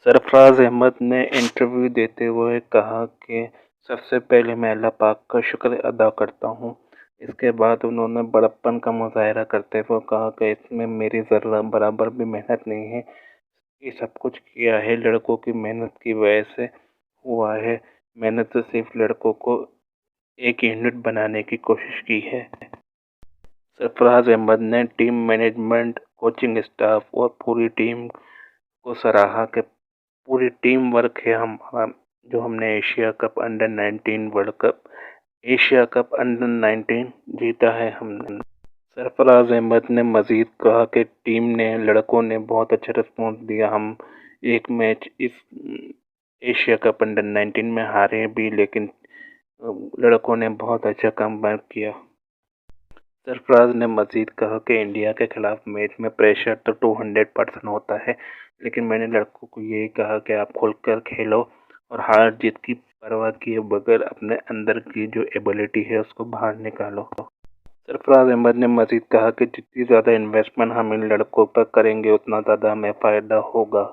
सरफराज अहमद ने इंटरव्यू देते हुए कहा कि सबसे पहले मैं अल्लाह पाक का शुक्र अदा करता हूँ। इसके बाद उन्होंने बड़प्पन का मुजाहरा करते हुए कहा कि इसमें मेरी ज़र्रा बराबर भी मेहनत नहीं है। ये सब कुछ किया है लड़कों की मेहनत की वजह से हुआ है। मैंने तो सिर्फ लड़कों को एक यूनिट बनाने की कोशिश की है। सरफराज अहमद ने टीम मैनेजमेंट, कोचिंग स्टाफ और पूरी टीम को सराहा कि पूरी टीम वर्क है हम जो हमने Asia cup under 19 world cup Asia cup under 19 जीता है हमने। सरफराज अहमद ने मजीद कहा कि टीम ने लड़कों ने बहुत अच्छा रिस्पॉन्स दिया। हम एक मैच इस एशिया कप अंडर 19 में हारे भी, लेकिन लड़कों ने बहुत अच्छा कमबैक किया। सरफराज ने मजीद कहा कि इंडिया के खिलाफ मैच में प्रेशर तो 200% होता है, लेकिन मैंने लड़कों को यही कहा कि आप खुलकर खेलो और हार जीत की परवाह किए बगैर अपने अंदर की जो एबिलिटी है उसको बाहर निकालो। सरफराज अहमद ने मजीद कहा कि जितनी ज़्यादा इन्वेस्टमेंट हम इन लड़कों पर करेंगे उतना ज़्यादा हमें फ़ायदा होगा।